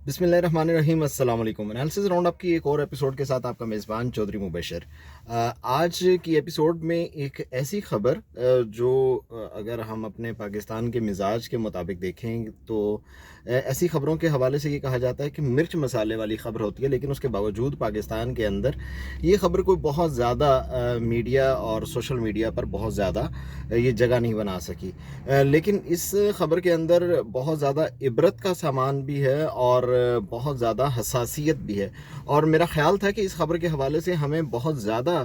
बिस्मिल्लाहिर्रहमानिर्रहीम। अस्सलाम वालेकुम। एनालिसिस राउंड अप की एक और एपिसोड के साथ आपका मेज़बान चौधरी मुबशर। आज की एपिसोड में एक ऐसी ख़बर जो अगर हम अपने पाकिस्तान के मिजाज के मुताबिक देखें तो ऐसी ख़बरों के हवाले से ये कहा जाता है कि मिर्च मसाले वाली ख़बर होती है, लेकिन उसके बावजूद पाकिस्तान के अंदर ये ख़बर कोई बहुत ज़्यादा मीडिया और सोशल मीडिया पर बहुत ज़्यादा ये जगह नहीं बना सकी। लेकिन इस ख़बर के अंदर बहुत ज़्यादा इबरत का सामान भी है और बहुत ज़्यादा हसासियत भी है। और मेरा ख़्याल था कि इस ख़बर के हवाले से हमें बहुत ज़्यादा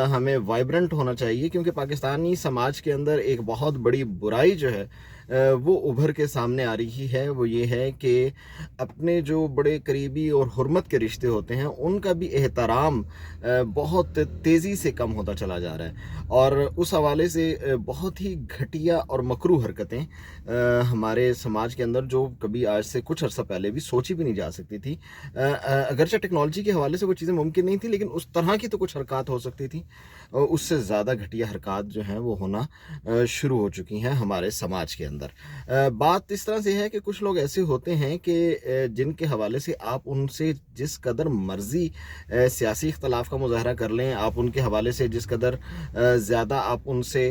हमें वाइब्रेंट होना चाहिए, क्योंकि पाकिस्तानी समाज के अंदर एक बहुत बड़ी बुराई जो है वो उभर के सामने आ रही है। वो ये है कि अपने जो बड़े करीबी और हुर्मत के रिश्ते होते हैं उनका भी एहतराम बहुत तेज़ी से कम होता चला जा रहा है। और उस हवाले से बहुत ही घटिया और मकरूह हरकतें हमारे समाज के अंदर जो कभी आज से कुछ अर्सा पहले भी सोची भी नहीं जा सकती थी। अगरचे टेक्नोलॉजी के हवाले से वो चीज़ें मुमकिन नहीं थी, लेकिन उस तरह की तो कुछ हरकत हो सकती थी। उससे ज़्यादा घटिया हरकत जो हैं वो होना शुरू हो चुकी हैं हमारे समाज के अंदर। बात इस तरह से है कि कुछ लोग ऐसे होते हैं कि जिनके हवाले से आप उनसे जिस कदर मर्ज़ी सियासी इख्तलाफ का मुज़ाहरा कर लें, आप उनके हवाले से जिस कदर ज़्यादा आप उनसे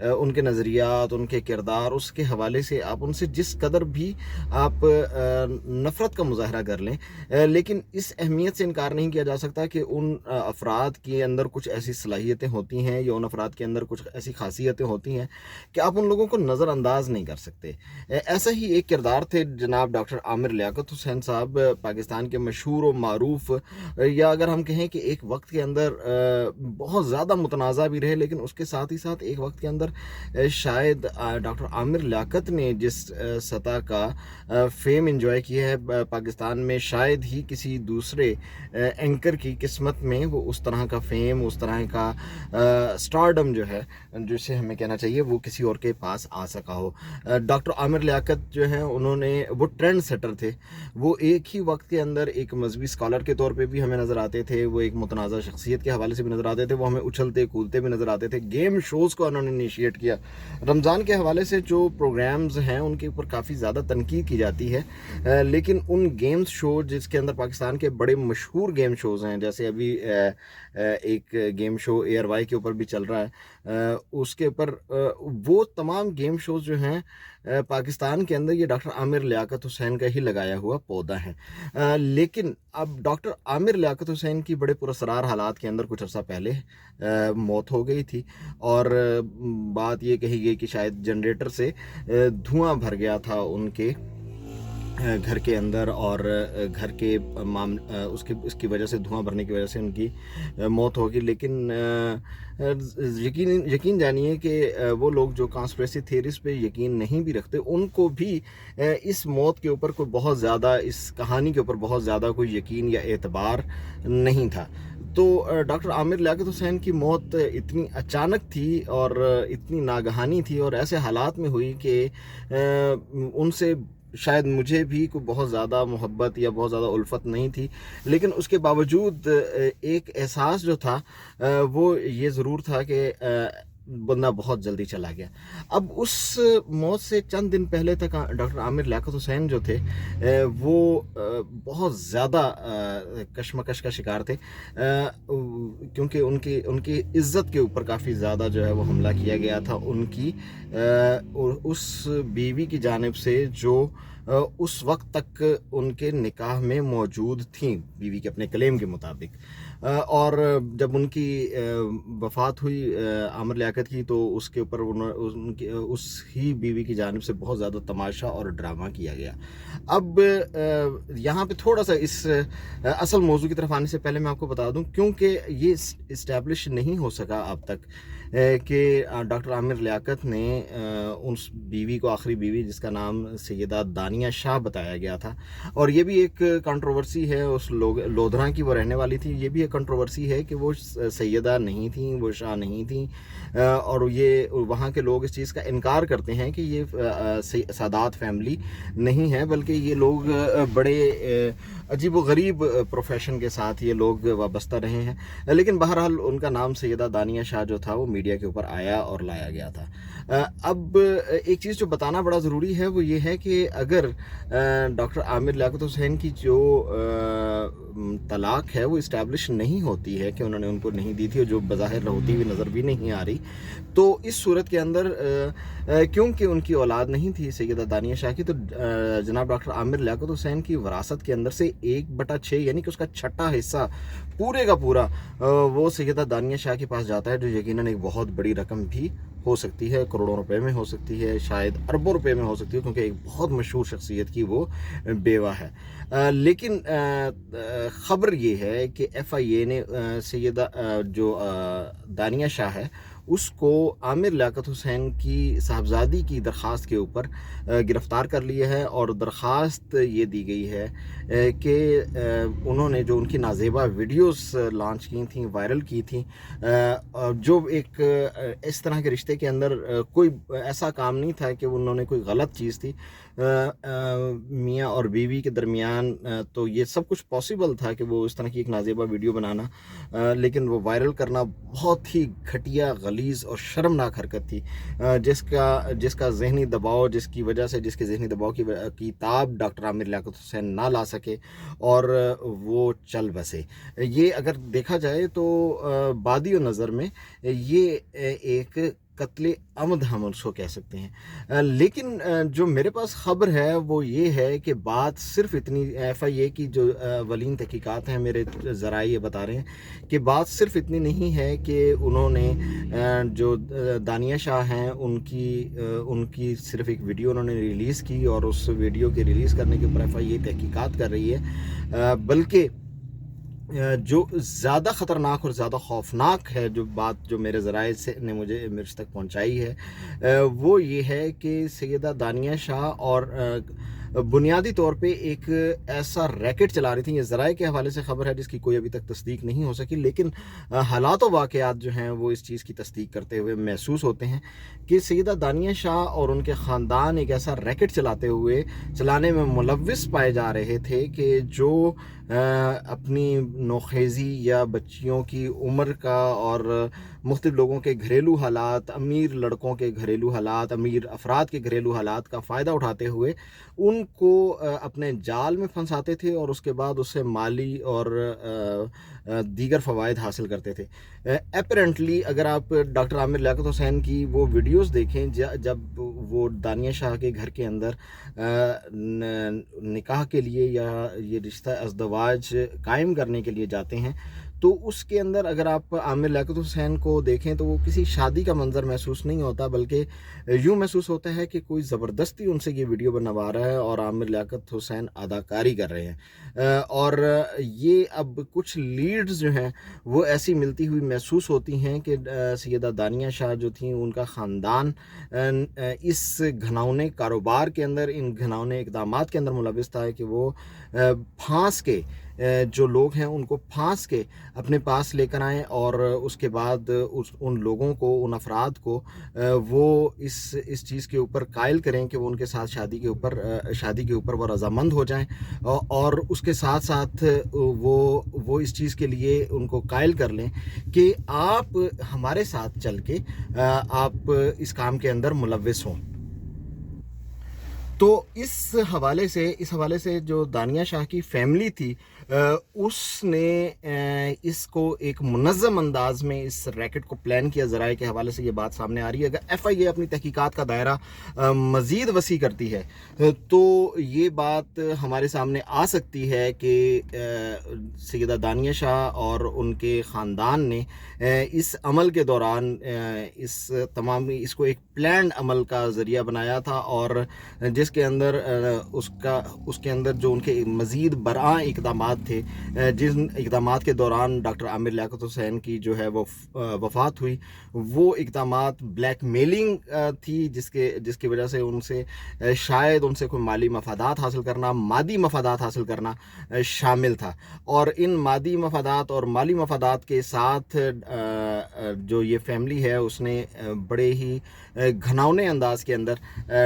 उनके नज़रियात, उनके किरदार, उसके हवाले से आप उनसे जिस कदर भी आप नफ़रत का मुज़ाहरा कर लें, लेकिन इस अहमियत से इनकार नहीं किया जा सकता कि उन अफराद के अंदर कुछ ऐसी सलाहियतें होती हैं या उन अफराद के अंदर कुछ ऐसी खासियतें होती हैं कि आप उन लोगों को नज़रअंदाज नहीं कर सकते। ऐसा ही एक किरदार थे जनाब डॉक्टर आमिर लियाकत हुसैन साहब, पाकिस्तान के मशहूर और मारूफ, या अगर हम कहें कि एक वक्त के अंदर बहुत ज़्यादा मुतनाज़ा भी रहे, लेकिन उसके साथ ही साथ एक वक्त के अंदर शायद डॉक्टर आमिर लियाकत ने जिस सतह का फेम एंजॉय किया है पाकिस्तान में, शायद ही किसी दूसरे एंकर की किस्मत में वो उस तरह का फेम, उस तरह का स्टारडम जो है, जिसे हमें कहना चाहिए, वो किसी और के पास आ सका हो। डॉक्टर आमिर लियाकत जो है उन्होंने वो ट्रेंड सेटर थे। वो एक ही वक्त के अंदर एक मजहबी स्कॉलर के तौर पे भी हमें नज़र आते थे, वो एक मुतनाज़ा शख्सियत के हवाले से भी नज़र आते थे, वो हमें उछलते कूदते भी नज़र आते थे। गेम शोज़ को उन्होंने इनिशिएट किया। रमज़ान के हवाले से जो प्रोग्राम्स हैं उनके ऊपर काफ़ी ज़्यादा तनकीद की जाती है, लेकिन उन गेम्स शो जिसके अंदर पाकिस्तान के बड़े मशहूर गेम शोज़ हैं, जैसे अभी एक गेम शो ARY के ऊपर भी चल रहा है, उसके ऊपर वो तमाम गेम शोज़ जो हैं पाकिस्तान के अंदर ये डॉक्टर आमिर लियाकत हुसैन का ही लगाया हुआ पौधा है। लेकिन अब डॉक्टर आमिर लियाकत हुसैन की बड़े पुरअसरार हालात के अंदर कुछ अर्सा पहले मौत हो गई थी, और बात ये कही गई कि शायद जनरेटर से धुआं भर गया था उनके घर के अंदर, और घर के उसके इसकी वजह से, धुआं भरने की वजह से उनकी मौत होगी। लेकिन यकीन जानिए कि वो लोग जो कॉन्स्पिरेसी थ्योरीज पे यकीन नहीं भी रखते, उनको भी इस मौत के ऊपर कोई बहुत ज़्यादा, इस कहानी के ऊपर बहुत ज़्यादा कोई यकीन या एतबार नहीं था। तो डॉक्टर आमिर लियाकत हुसैन की मौत इतनी अचानक थी और इतनी नागहानी थी और ऐसे हालात में हुई कि उनसे शायद मुझे भी कोई बहुत ज़्यादा मोहब्बत या बहुत ज़्यादा उल्फत नहीं थी, लेकिन उसके बावजूद एक एहसास जो था वो ये ज़रूर था कि बंदा बहुत जल्दी चला गया। अब उस मौत से चंद दिन पहले तक डॉक्टर आमिर लियाकत हुसैन जो थे वो बहुत ज़्यादा कशमकश का शिकार थे, क्योंकि उनकी उनकी इज़्ज़त के ऊपर काफ़ी ज़्यादा जो है वो हमला किया गया था उनकी उस बीवी की जानिब से जो उस वक्त तक उनके निकाह में मौजूद थी, बीवी के अपने क्लेम के मुताबिक। और जब उनकी वफ़ात हुई आमिर लियाकत की, तो उसके ऊपर उनकी उस ही बीवी की जानिब से बहुत ज़्यादा तमाशा और ड्रामा किया गया। अब यहाँ पे थोड़ा सा इस असल मौजू की तरफ आने से पहले मैं आपको बता दूँ, क्योंकि ये इस्टेब्लिश नहीं हो सका अब तक कि डॉक्टर आमिर लियाकत ने उस बीवी को, आखिरी बीवी जिसका नाम सैयदा दानिया शाह बताया गया था, और ये भी एक कंट्रोवर्सी है, उस लोधरा की वो रहने वाली थी, ये भी एक कंट्रोवर्सी है कि वो सैयदा नहीं थी, वो शाह नहीं थी, और ये वहाँ के लोग इस चीज़ का इनकार करते हैं कि ये सादात फैमिली नहीं है, बल्कि ये लोग बड़े عجیب و غریب پروفیشن کے ساتھ یہ لوگ وابستہ رہے ہیں، لیکن بہرحال ان کا نام سیدہ دانیہ شاہ جو تھا وہ میڈیا کے اوپر آیا اور لایا گیا تھا۔ اب ایک چیز جو بتانا بڑا ضروری ہے وہ یہ ہے کہ اگر ڈاکٹر عامر لیاقت حسین کی جو طلاق ہے وہ اسٹیبلش نہیں ہوتی ہے کہ انہوں نے ان کو نہیں دی تھی، اور جو بظاہر ہوتی ہوئی نظر بھی نہیں آ رہی، تو اس صورت کے اندر کیونکہ ان کی اولاد نہیں تھی سیدہ دانیہ شاہ کی، تو جناب ڈاکٹر عامر لیاقت حسین کی وراثت کے اندر سے 1/6 یعنی کہ اس کا چھٹا حصہ پورے کا پورا وہ سیدہ دانیہ شاہ کے پاس جاتا ہے، جو یقیناً ایک بہت بڑی رقم بھی ہو سکتی ہے، کروڑوں روپے میں ہو سکتی ہے، شاید اربوں روپے میں ہو سکتی ہے، کیونکہ ایک بہت مشہور شخصیت کی وہ بیوہ ہے۔ لیکن خبر یہ ہے کہ FIA نے سیدہ جو دانیہ شاہ ہے اس کو عامر لیاقت حسین کی صاحبزادی کی درخواست کے اوپر گرفتار کر لیا ہے، اور درخواست یہ دی گئی ہے کہ انہوں نے جو ان کی نازیبہ ویڈیوز لانچ کی تھیں، وائرل کی تھیں، جو ایک اس طرح کے رشتے کے اندر کوئی ایسا کام نہیں تھا کہ انہوں نے کوئی غلط چیز تھی، میاں اور بیوی کے درمیان تو یہ سب کچھ پاسبل تھا کہ وہ اس طرح کی ایک نازیبہ ویڈیو بنانا، لیکن وہ وائرل کرنا بہت ہی گھٹیا، غلیظ اور شرمناک حرکت تھی، جس کا ذہنی دباؤ، جس کی وجہ سے جس کے ذہنی دباؤ کی تاب ڈاکٹر عامر لیاقت حسین نہ لا سکے اور وہ چل بسے۔ یہ اگر دیکھا جائے تو بادی و نظر میں یہ ایک قتل عمد ہم اس کو کہہ سکتے ہیں، لیکن جو میرے پاس خبر ہے وہ یہ ہے کہ بات صرف اتنی، FIA کی جو اولین تحقیقات ہیں، میرے ذرائع یہ بتا رہے ہیں کہ بات صرف اتنی نہیں ہے کہ انہوں نے جو دانیہ شاہ ہیں ان کی صرف ایک ویڈیو انہوں نے ریلیز کی، اور اس ویڈیو کے ریلیز کرنے کے اوپر FIA تحقیقات کر رہی ہے، بلکہ جو زیادہ خطرناک اور زیادہ خوفناک ہے، جو بات جو میرے ذرائع نے مجھے تک پہنچائی ہے، وہ یہ ہے کہ سیدہ دانیہ شاہ اور بنیادی طور پہ ایک ایسا ریکٹ چلا رہی تھیں، یہ ذرائع کے حوالے سے خبر ہے جس کی کوئی ابھی تک تصدیق نہیں ہو سکی، لیکن حالات و واقعات جو ہیں وہ اس چیز کی تصدیق کرتے ہوئے محسوس ہوتے ہیں کہ سیدہ دانیہ شاہ اور ان کے خاندان ایک ایسا ریکٹ چلانے میں ملوث پائے جا رہے تھے کہ جو اپنی نوخیزی یا بچیوں کی عمر کا اور مختلف لوگوں کے گھریلو حالات، امیر لڑکوں کے گھریلو حالات، امیر افراد کے گھریلو حالات کا فائدہ اٹھاتے ہوئے ان کو اپنے جال میں پھنساتے تھے، اور اس کے بعد اس سے مالی اور دیگر فوائد حاصل کرتے تھے۔ اپیرنٹلی اگر آپ ڈاکٹر عامر لیاقت حسین کی وہ ویڈیوز دیکھیں جب وہ دانیہ شاہ کے گھر کے اندر نکاح کے لیے یا یہ رشتہ ازدواج قائم کرنے کے لیے جاتے ہیں، تو اس کے اندر اگر آپ عامر لیاقت حسین کو دیکھیں تو وہ کسی شادی کا منظر محسوس نہیں ہوتا، بلکہ یوں محسوس ہوتا ہے کہ کوئی زبردستی ان سے یہ ویڈیو بنوا رہا ہے اور عامر لیاقت حسین اداکاری کر رہے ہیں، اور یہ اب کچھ لیڈز جو ہیں وہ ایسی ملتی ہوئی محسوس ہوتی ہیں کہ سیدہ دانیہ شاہ جو تھیں ان کا خاندان اس گھناؤنے کاروبار کے اندر، ان گھناؤنے اقدامات کے اندر ملوث تھا کہ وہ پھانس کے جو لوگ ہیں ان کو پھانس کے اپنے پاس لے کر آئیں، اور اس کے بعد ان لوگوں کو، ان افراد کو وہ اس چیز کے اوپر قائل کریں کہ وہ ان کے ساتھ شادی کے اوپر وہ رضامند ہو جائیں، اور اس کے ساتھ ساتھ وہ اس چیز کے لیے ان کو قائل کر لیں کہ آپ ہمارے ساتھ چل کے آپ اس کام کے اندر ملوث ہوں۔ تو اس حوالے سے جو دانیہ شاہ کی فیملی تھی اس نے اس کو ایک منظم انداز میں اس ریکٹ کو پلان کیا۔ ذرائع کے حوالے سے یہ بات سامنے آ رہی ہے۔ اگر FIA اپنی تحقیقات کا دائرہ مزید وسیع کرتی ہے تو یہ بات ہمارے سامنے آ سکتی ہے کہ سیدہ دانیہ شاہ اور ان کے خاندان نے اس عمل کے دوران اس کو ایک پلانڈ عمل کا ذریعہ بنایا تھا، اور جس کے اندر اس کے اندر جو ان کے مزید برآں اقدامات تھے، جن اقدامات کے دوران ڈاکٹر عامر لیاقت حسین کی جو ہے وہ وفات ہوئی، وہ اقدامات بلیک میلنگ تھی، جس کی وجہ سے شاید ان سے کوئی مالی مفادات حاصل کرنا، مادی مفادات حاصل کرنا شامل تھا، اور ان مادی مفادات اور مالی مفادات کے ساتھ جو یہ فیملی ہے اس نے بڑے ہی گھناؤنے انداز کے اندر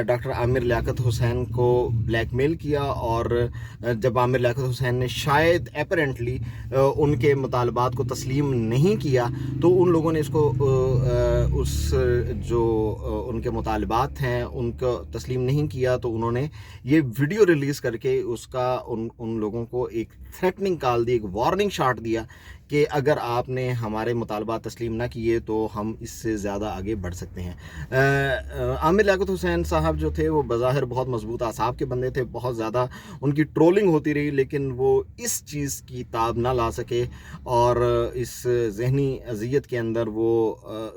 ڈاکٹر عامر لیاقت हुसैन को ब्लैकमेल किया, और जब आमिर लियाकत हुसैन ने शायद एपरेंटली उनके मुतालबात को तस्लीम नहीं किया, तो उन लोगों ने इसको उस जो उनके मुतालबात हैं उनको तस्लीम नहीं किया, तो उन्होंने ये वीडियो रिलीज़ करके उसका उन लोगों को एक थ्रेटनिंग कॉल दी, एक वार्निंग शॉट दिया कि अगर आपने हमारे मुतालबात तस्लीम ना किए तो हम इससे ज़्यादा आगे बढ़ सकते हैं। आमिर लियाकत हुसैन साहब जो थे वो बज़ाहिर बहुत मजबूत आसाब के बंदे थे, बहुत ज़्यादा उनकी ट्रोलिंग होती रही, लेकिन वो इस चीज़ की ताब ना ला सके और इस जहनी अजियत के अंदर वो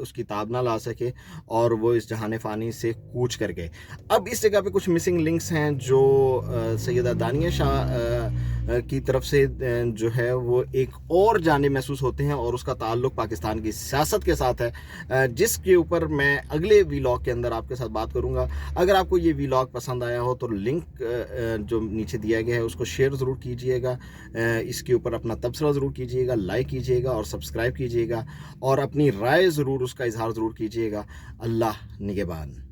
उसकी ताब ना ला सके, और वो इस जहान फ़ानी से कूच कर गए। अब इस जगह पे कुछ मिसिंग लिंक्स हैं जो सैयदा दानिया शाह की तरफ से जो है वो एक और जाने महसूस होते हैं, और उसका ताल्लुक़ पाकिस्तान की सियासत के साथ है, जिसके ऊपर मैं अगले वीलॉग के अंदर आपके साथ बात करूंगा। अगर आपको ये वीलॉग पसंद आया हो तो लिंक जो नीचे दिया गया है उसको शेयर ज़रूर कीजिएगा, इसके ऊपर अपना तबसरा ज़रूर कीजिएगा, लाइक कीजिएगा और सब्सक्राइब कीजिएगा, और अपनी राय ज़रूर उसका इजहार ज़रूर कीजिएगा। अल्लाह निगहबान।